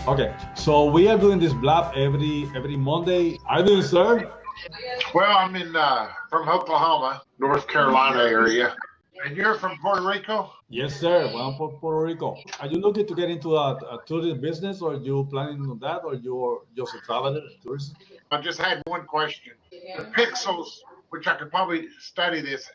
Okay, so we are doing this blab every Monday. Are you doing, sir? Well, I'm in from Oklahoma, North Carolina area. And you're from Puerto Rico? Yes, sir. Well, I'm from Puerto Rico. Are you looking to get into a tourism business, or you planning on that, or you're just a traveler, tourist? I just had one question. The pixels, which I could probably study this,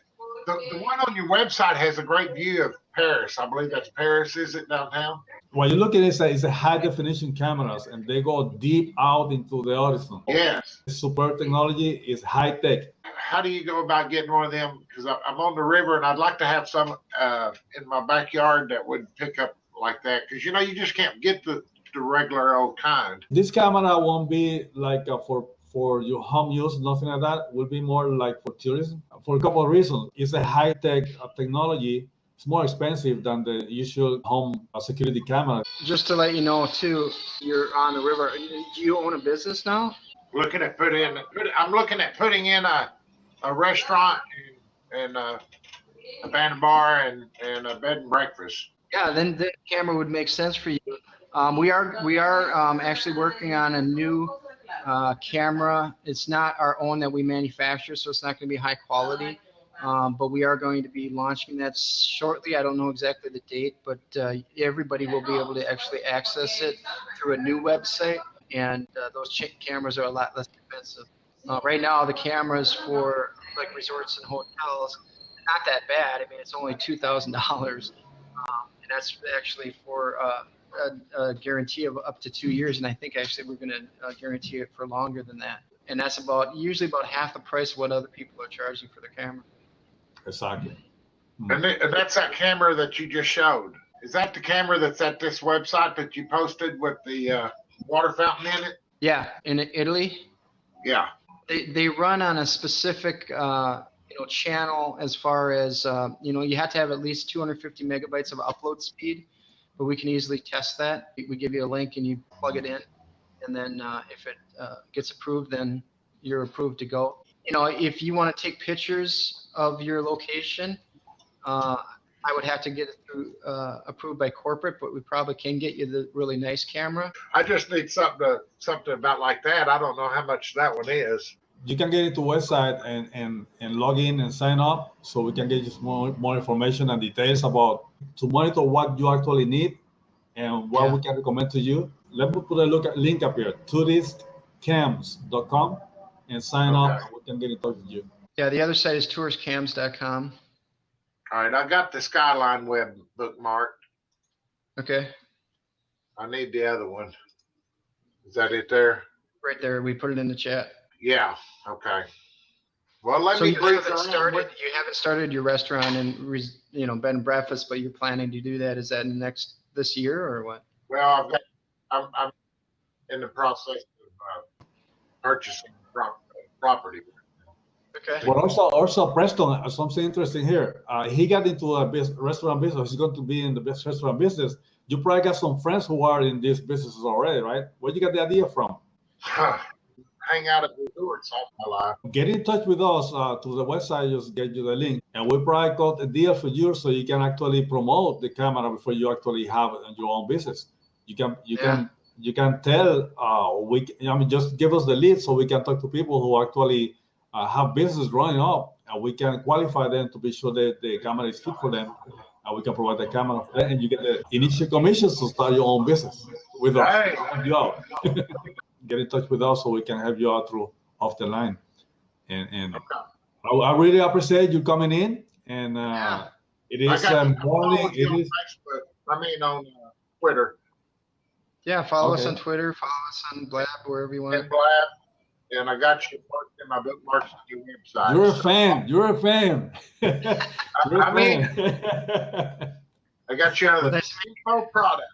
the one on your website has a great view of Paris. I believe that's Paris, is it, downtown? What you're looking at is a high definition cameras, and they go deep out into the horizon. Yes. Super technology is high tech. How do you go about getting one of them? Because I'm on the river and I'd like to have some in my backyard that would pick up like that. Because, you just can't get the regular old kind. This camera won't be like for your home use, nothing like that. It will be more like for tourism for a couple of reasons. It's a high tech technology. It's more expensive than the usual home security camera. Just to let you know, too, you're on the river. Do you own a business now? I'm looking at putting in a restaurant and a band bar and a bed and breakfast. Yeah, then the camera would make sense for you. We are actually working on a new camera. It's not our own that we manufacture, so it's not going to be high quality. But we are going to be launching that shortly. I don't know exactly the date, but everybody will be able to actually access it through a new website. And those cameras are a lot less expensive. Right now, the cameras for like resorts and hotels, not that bad. I mean, it's only $2,000, and that's actually for a guarantee of up to 2 years. And I think actually we're going to guarantee it for longer than that. And that's usually about half the price of what other people are charging for their camera. Exactly. And that's that camera that you just showed. Is that the camera that's at this website that you posted with the water fountain in it? Yeah, in Italy. Yeah. They run on a specific channel as far as you have to have at least 250 megabytes of upload speed, but we can easily test that. We give you a link and you plug it in, and then if it gets approved, then you're approved to go. If you want to take pictures of your location, I would have to get it through approved by corporate, but we probably can get you the really nice camera. I just need something about like that. I don't know how much that one is. You can get into the website and log in and sign up, so we can get you more information and details about to monitor what you actually need and what we can recommend to you. Let me put a link up here, touristcams.com, and sign up. We can get in touch with you. Yeah, the other site is touristcams.com. All right, I got the Skyline web bookmarked. Okay. I need the other one. Is that it there? Right there. We put it in the chat. Yeah. Okay. Well, so you haven't started your restaurant and bed and breakfast, but you're planning to do that. Is that this year or what? Well, I'm in the process of purchasing property. Okay. But also Preston, something interesting here. He got into a restaurant business. He's going to be in the best restaurant business. You probably got some friends who are in these businesses already, right? Where you got the idea from? Hang out at resorts all my life. Get in touch with us to the website. Just get you the link, and we'll probably got a deal for you so you can actually promote the camera before you actually have it in your own business. You can tell. Just give us the lead so we can talk to people who actually have business growing up, and we can qualify them to be sure that the camera is fit for them, and we can provide the camera for them, and you get the initial commissions to start your own business with us. Hey. Help you out. Get in touch with us so we can help you out through off the line. And I really appreciate you coming in. And it is morning. It is. Facebook. I mean on Twitter. Yeah, follow us on Twitter. Follow us on Blab, wherever you want. And Blab. And I got you marked in my bookmarks on your website. You're a fan. You're a fan. I got you on the info product.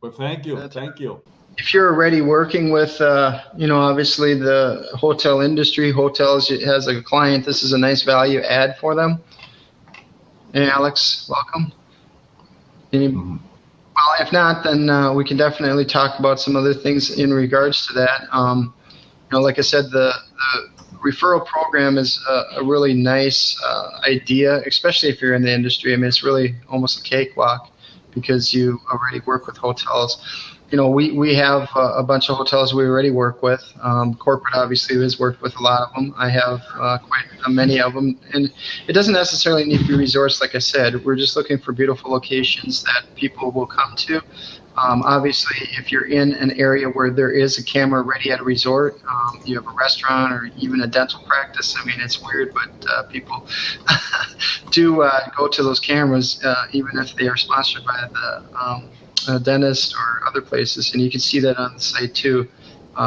Well, thank you. Thank you. If you're already working with, obviously the hotel industry, hotels has a client, this is a nice value add for them. Hey, Alex, welcome. Well, if not, then we can definitely talk about some other things in regards to that. Like I said, the referral program is a really nice idea, especially if you're in the industry. I mean, it's really almost a cakewalk because you already work with hotels. We have a bunch of hotels we already work with. Corporate obviously has worked with a lot of them. I have quite many of them, and it doesn't necessarily need to be resorts. Like I said, we're just looking for beautiful locations that people will come to. Obviously, if you're in an area where there is a camera ready at a resort, you have a restaurant or even a dental practice. I mean, it's weird, but people do go to those cameras, even if they are sponsored by the dentist or other places, and you can see that on the site too.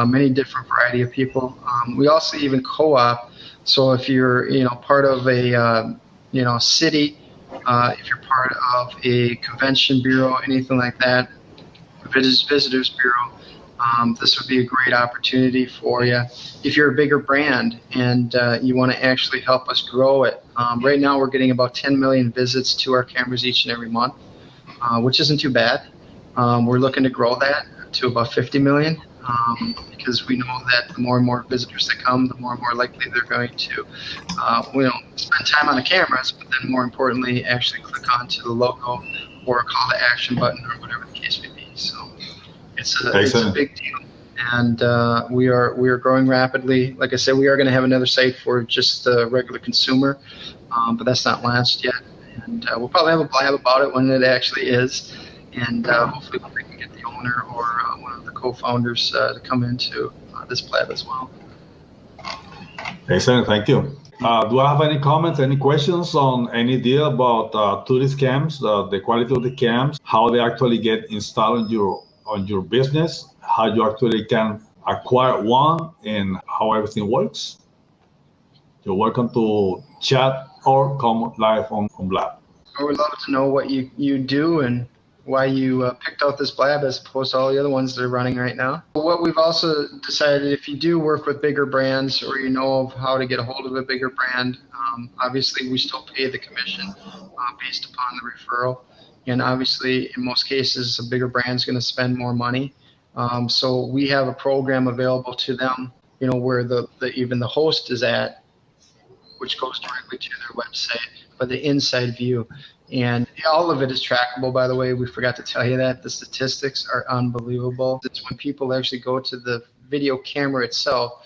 Many different variety of people. We also even co-op. So if you're part of a city, if you're part of a convention bureau, anything like that, visitors bureau, this would be a great opportunity for you. If you're a bigger brand and you want to actually help us grow it, right now we're getting about 10 million visits to our cameras each and every month, which isn't too bad. We're looking to grow that to about 50 million because we know that the more and more visitors that come, the more and more likely they're going to spend time on the cameras, but then more importantly, actually click onto the logo or a call to action button or whatever the case may be. So it's a big deal, and we are growing rapidly. Like I said, we are going to have another site for just the regular consumer, but that's not launched yet, and we'll probably have a blab about it when it actually is. And hopefully we can get the owner or one of the co-founders to come into this blab as well. Excellent, thank you. Do I have any comments, any questions on any deal about tourist cams, the quality of the cams, how they actually get installed on your business, how you actually can acquire one, and how everything works? You're welcome to chat or come live on Blab. I would love to know what you do and why you picked out this blab as opposed to all the other ones that are running right now. What we've also decided, if you do work with bigger brands or you know of how to get a hold of a bigger brand, obviously we still pay the commission based upon the referral. And obviously, in most cases, a bigger brand is going to spend more money. So we have a program available to them, where even the host is at, which goes directly to their website, but the inside view. And all of it is trackable, by the way. We forgot to tell you that. The statistics are unbelievable. It's when people actually go to the video camera itself.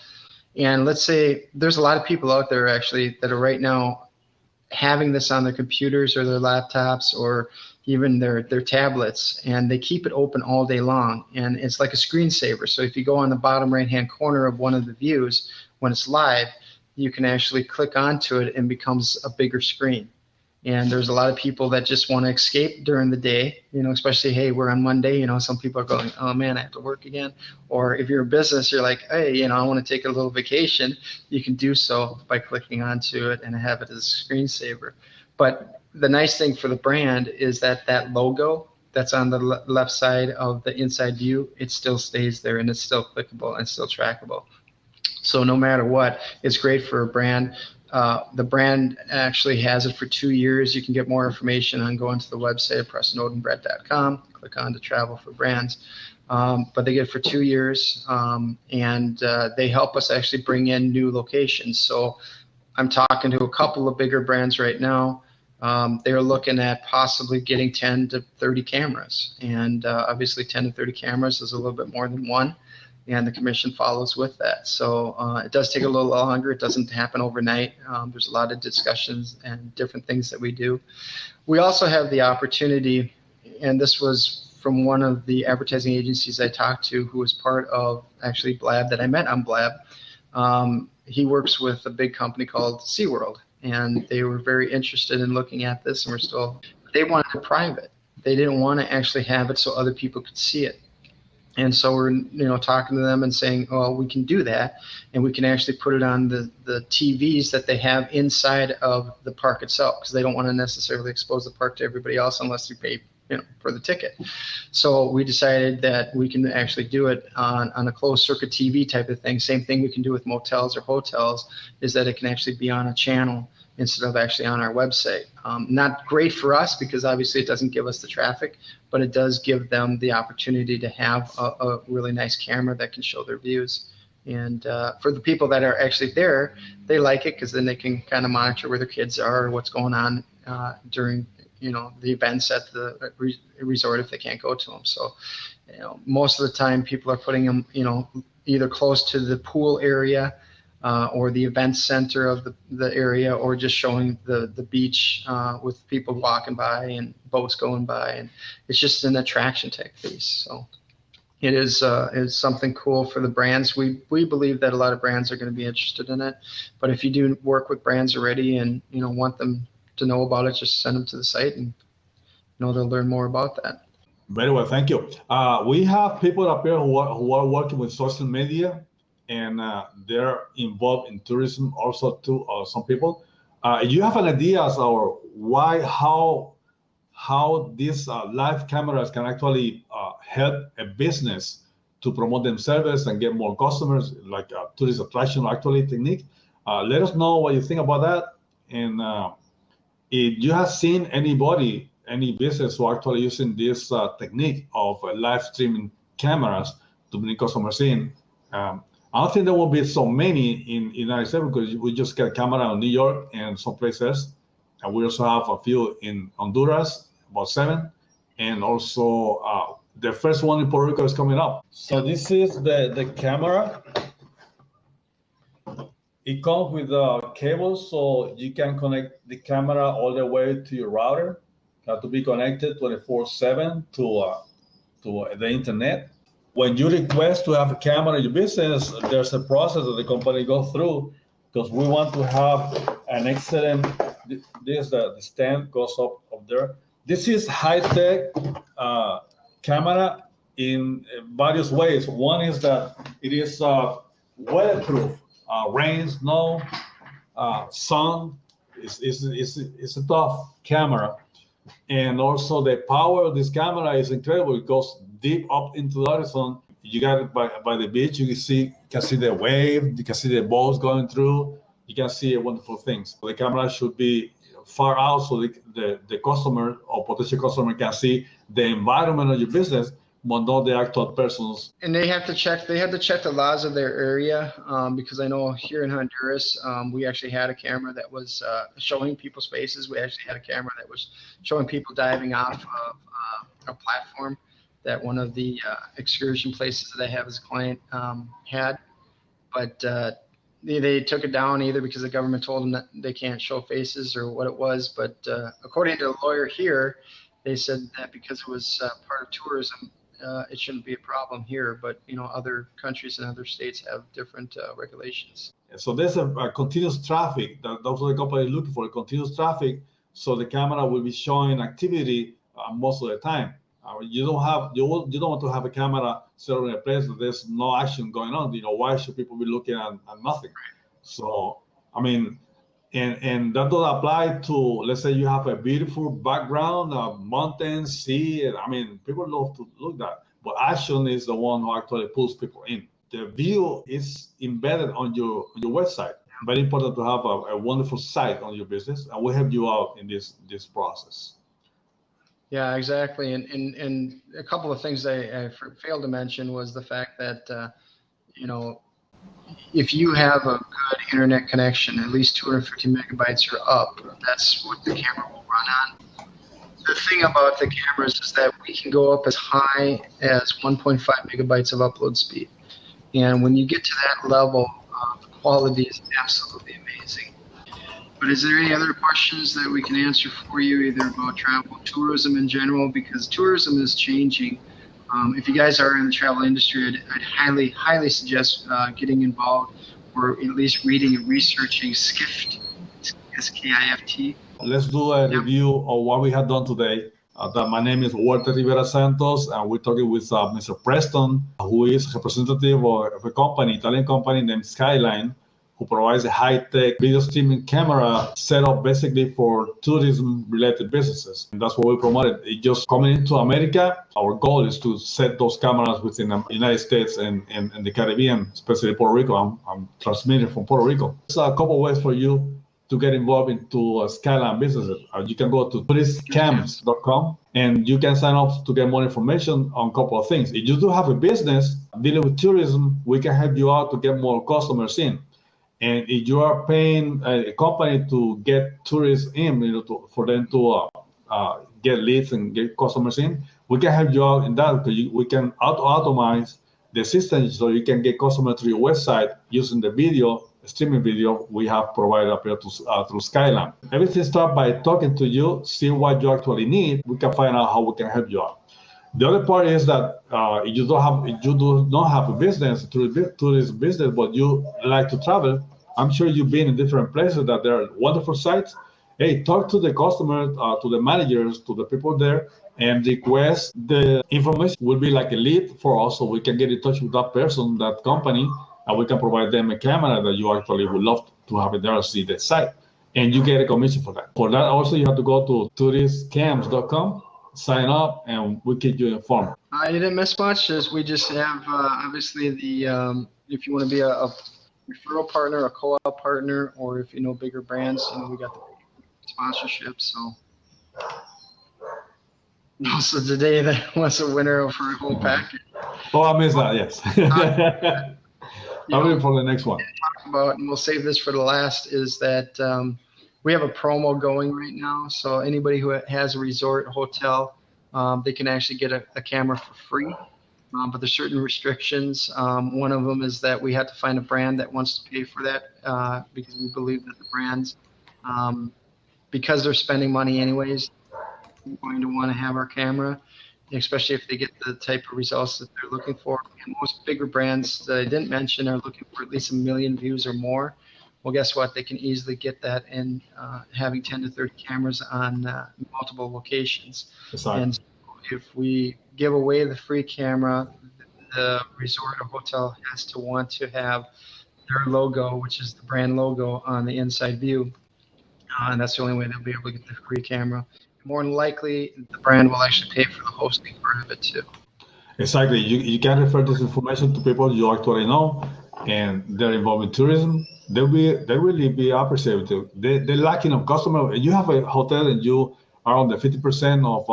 And let's say there's a lot of people out there actually that are right now having this on their computers or their laptops or even their tablets, and they keep it open all day long. And it's like a screensaver. So if you go on the bottom right-hand corner of one of the views, when it's live, you can actually click onto it and it becomes a bigger screen. And there's a lot of people that just want to escape during the day, especially, hey, we're on Monday, some people are going, oh man, I have to work again. Or if you're a business, you're like, hey, I want to take a little vacation. You can do so by clicking onto it and have it as a screensaver. But the nice thing for the brand is that logo that's on the left side of the inside view, it still stays there and it's still clickable and still trackable. So no matter what, it's great for a brand. The brand actually has it for 2 years. You can get more information on going to the website at PrestonOdenBrett.com. Click on to Travel for Brands. But they get it for 2 years, and they help us actually bring in new locations. So I'm talking to a couple of bigger brands right now. They're looking at possibly getting 10 to 30 cameras. And obviously 10 to 30 cameras is a little bit more than one. And the commission follows with that. So it does take a little longer. It doesn't happen overnight. There's a lot of discussions and different things that we do. We also have the opportunity, and this was from one of the advertising agencies I talked to who was part of actually Blab that I met on Blab. He works with a big company called SeaWorld, and they were very interested in looking at this, and they wanted it private. They didn't want to actually have it so other people could see it. And so we're talking to them and saying, well, we can do that, and we can actually put it on the TVs that they have inside of the park itself, because they don't want to necessarily expose the park to everybody else unless you pay for the ticket. So we decided that we can actually do it on a closed circuit TV type of thing. Same thing we can do with motels or hotels, is that it can actually be on a channel instead of actually on our website. Not great for us because obviously it doesn't give us the traffic, but it does give them the opportunity to have a really nice camera that can show their views. And for the people that are actually there, they like it because then they can kind of monitor where their kids are or what's going on during the events at the resort if they can't go to them. So, most of the time people are putting them, either close to the pool area or the event center of the area, or just showing the beach with people walking by and boats going by, and it's just an attraction type piece. So it is something cool for the brands. We believe that a lot of brands are going to be interested in it, but if you do work with brands already and want them to know about it, just send them to the site, and they'll learn more about that. Very well, thank you. We have people up here who are working with social media, and they're involved in tourism also too. Some people. You have an idea as or why how these live cameras can actually help a business to promote themselves and get more customers, like a tourist attraction actually technique. Let us know what you think about that, and if you have seen any business who are actually using this technique of live streaming cameras to bring customers in. I don't think there will be so many in the United States, because we just get a camera in New York and some places. And we also have a few in Honduras, about 7. And also the first one in Puerto Rico is coming up. So this is the camera. It comes with a cable, so you can connect the camera all the way to your router. To be connected 24/7 to the internet. When you request to have a camera in your business, there's a process that the company goes through, because we want to have an excellent. The stand goes up there. This is high-tech camera in various ways. One is that it is weatherproof, rain, snow, sun. It's a tough camera. And also the power of this camera is incredible. It goes deep up into the horizon. You got it by the beach. You can see the wave. You can see the boats going through. You can see wonderful things. The camera should be far out so the customer or potential customer can see the environment of your business, but not the actual persons. And they have to check the laws of their area, because I know here in Honduras, we actually had a camera that was showing people's faces. We actually had a camera that was showing people diving off of a platform that one of the excursion places that I have as a client had. But they took it down either because the government told them that they can't show faces or what it was. But according to a lawyer here, they said that because it was part of tourism, it shouldn't be a problem here, but other countries and other states have different regulations. So there's a continuous traffic that's what the company is looking for, continuous traffic, so the camera will be showing activity most of the time. You don't want to have a camera set in a place that there's no action going on. Why should people be looking at nothing? So I mean, and that does apply to, let's say you have a beautiful background, mountains, sea. I mean, people love to look at that, but action is the one who actually pulls people in. The view is embedded on your website. Very important to have a wonderful site on your business, and we'll help you out in this process. Yeah, exactly. And a couple of things I failed to mention was the fact that, if you have a good internet connection, at least 250 megabytes or up, that's what the camera will run on. The thing about the cameras is that we can go up as high as 1.5 megabytes of upload speed. And when you get to that level, the quality is absolutely amazing. But is there any other questions that we can answer for you, either about travel, tourism in general? Because tourism is changing. If you guys are in the travel industry, I'd highly suggest getting involved, or at least reading and researching SKIFT, SKIFT. Let's do a review of what we have done today. My name is Rivera Santos, and we're talking with Mr. Preston, who is a representative of a company, Italian company named Skyline, who provides a high-tech video streaming camera set up basically for tourism-related businesses. And that's what we promoted. It just coming into America, our goal is to set those cameras within the United States and the Caribbean, especially Puerto Rico. I'm transmitting from Puerto Rico. There's a couple of ways for you to get involved into Skyline businesses. You can go to touristcams.com and you can sign up to get more information on a couple of things. If you do have a business dealing with tourism, we can help you out to get more customers in. And if you are paying a company to get tourists in, for them to get leads and get customers in, we can help you out in that because we can automate the system so you can get customers to your website using the video, streaming video we have provided up here through Skyline. Everything starts by talking to you, see what you actually need. We can find out how we can help you out. The other part is that if you do not have a business to this business, but you like to travel, I'm sure you've been in different places that there are wonderful sites. Hey, talk to the customer, to the managers, to the people there, and request the information. Will be like a lead for us, so we can get in touch with that person, that company, and we can provide them a camera that you actually would love to have it there, see the site, and you get a commission for that. For that, also you have to go to touristcams.com. Sign up and we'll keep you informed. You didn't miss much. As we just have obviously the if you want to be a referral partner, a co-op partner, or if you know bigger brands, we got the sponsorship. So also today that was a winner for a whole package. Oh, I missed that. Yes. I'm waiting for the next one. Talk about, and we'll save this for the last, is that we have a promo going right now. So anybody who has a resort hotel, they can actually get a camera for free. But there's certain restrictions. One of them is that we have to find a brand that wants to pay for that because we believe that the brands, because they're spending money anyways, are going to want to have our camera, especially if they get the type of results that they're looking for. And most bigger brands that I didn't mention are looking for at least 1 million views or more. Well, guess what? They can easily get that in having 10 to 30 cameras on multiple locations. Exactly. And if we give away the free camera, the resort or hotel has to want to have their logo, which is the brand logo, on the inside view. And that's the only way they'll be able to get the free camera. More than likely, the brand will actually pay for the hosting part of it too. Exactly. You can refer this information to people you actually know, and they're involved in tourism. They really be appreciative. They're lacking of customer. You have a hotel and you are on the 50% of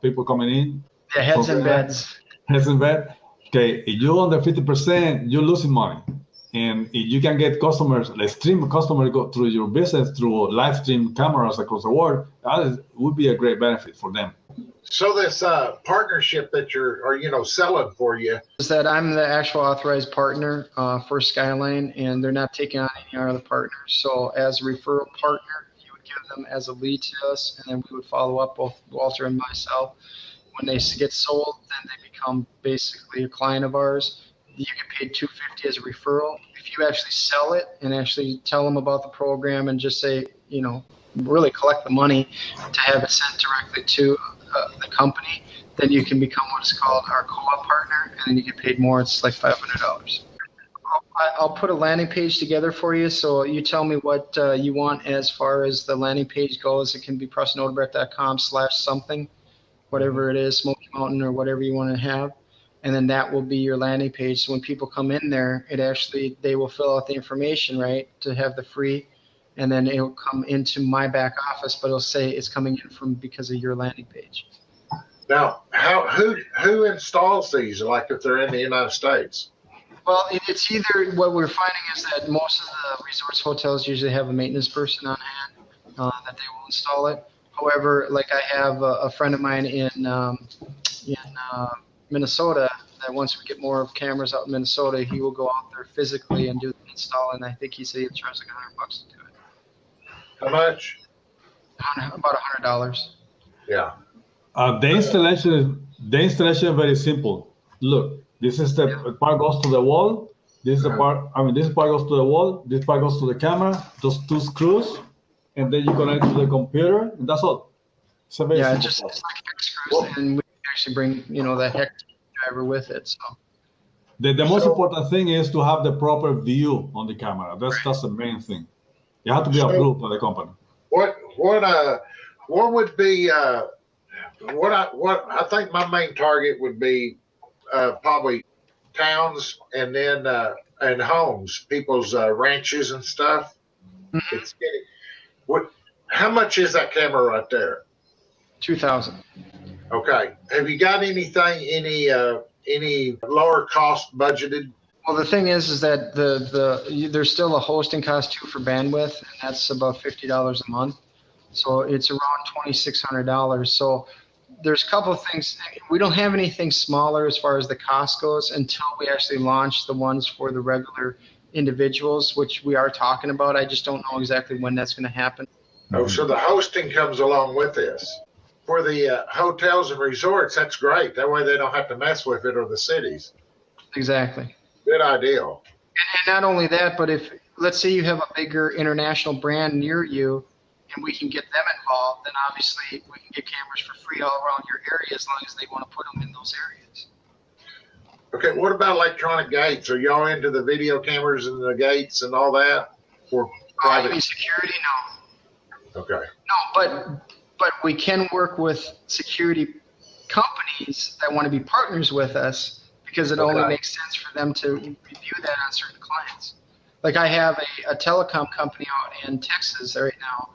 people coming in. Yeah, heads in beds. Heads in bed. Okay, if you're on the 50%, you're losing money. And if you can get customers, like stream customers go through your business through live stream cameras across the world, that would be a great benefit for them. So this partnership that you're selling for you is that I'm the actual authorized partner for Skyline, and they're not taking on any other partners. So as a referral partner, you would give them as a lead to us, and then we would follow up, both Walter and myself. When they get sold, then they become basically a client of ours. You get paid $250 as a referral. If you actually sell it and actually tell them about the program and just say, really collect the money to have it sent directly to the company, then you can become what is called our co-op partner, and then you get paid more. It's like $500. I'll put a landing page together for you, so you tell me what you want as far as the landing page goes. It can be PrestonOdebrecht.com/something, whatever it is, Smoky Mountain or whatever you want to have, and then that will be your landing page. So when people come in there, they will fill out the information, right, to have the free, and then it'll come into my back office, but it'll say it's coming in because of your landing page. Now, who installs these, like if they're in the United States? Well, it's either, what we're finding is that most of the resorts, hotels usually have a maintenance person on hand that they will install it. However, like I have a friend of mine in Minnesota, that once we get more cameras out in Minnesota, he will go out there physically and do the install, and I think he said he'll charge like $100 to do it. How much? About $100. Yeah. The installation is very simple. Look, this is the part goes to the wall. This is the part. This part goes to the wall. This part goes to the camera. Those 2 screws, and then you connect to the computer, and that's all. It's a very simple it's like hex screws, and we actually bring the hex driver with it. So the most important thing is to have the proper view on the camera. That's the main thing. You have to be approved by the company. What would be what I think my main target would be probably towns and then and homes, people's ranches and stuff. Mm-hmm. How much is that camera right there? $2,000. Okay. Have you got anything any lower cost budgeted? Well, the thing is that there's still a hosting cost too for bandwidth, and that's about $50 a month. So it's around $2,600. So there's a couple of things. We don't have anything smaller as far as the cost goes until we actually launch the ones for the regular individuals, which we are talking about. I just don't know exactly when that's going to happen. Oh, so the hosting comes along with this. For the hotels and resorts, that's great. That way they don't have to mess with it, or the cities. Exactly. Good idea. And not only that, but if, let's say you have a bigger international brand near you, and we can get them involved, then obviously we can get cameras for free all around your area as long as they want to put them in those areas. Okay, what about electronic gates? Are y'all into the video cameras and the gates and all that for private security? No. Okay. No, but we can work with security companies that want to be partners with us, because it only makes sense for them to review that on certain clients. Like I have a telecom company out in Texas right now,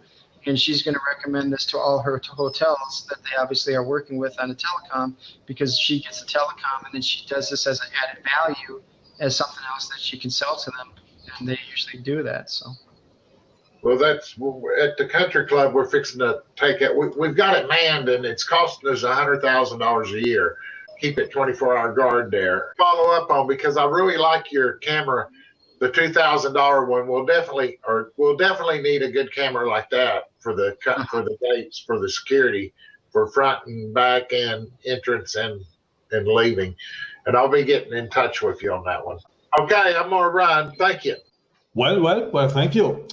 and she's going to recommend this to all her hotels that they obviously are working with on the telecom, because she gets a telecom and then she does this as an added value as something else that she can sell to them, and they usually do that. So. Well, that's at the country club. We're fixing to take it. We've got it manned, and it's costing us $100,000 a year. Keep it 24-hour guard there. Follow up on, because I really like your camera, the $2,000 one. We'll definitely need a good camera like that for the gates, for the security, for front and back and entrance and leaving. And I'll be getting in touch with you on that one. Okay, I'm gonna run. Thank you. Well, thank you.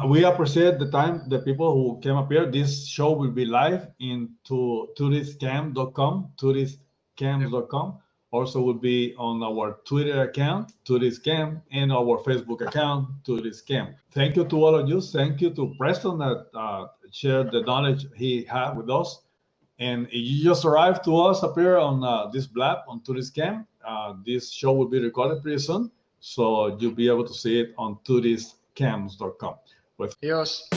We appreciate the time, the people who came up here. This show will be live into touristcam.com, touristcams.com. Also will be on our Twitter account, touristcam, and our Facebook account, touristcam. Thank you to all of you. Thank you to Preston that shared the knowledge he had with us. And you just arrived to us up here on this blab on Touristcam. This show will be recorded pretty soon, so you'll be able to see it on touristcams.com. Adios.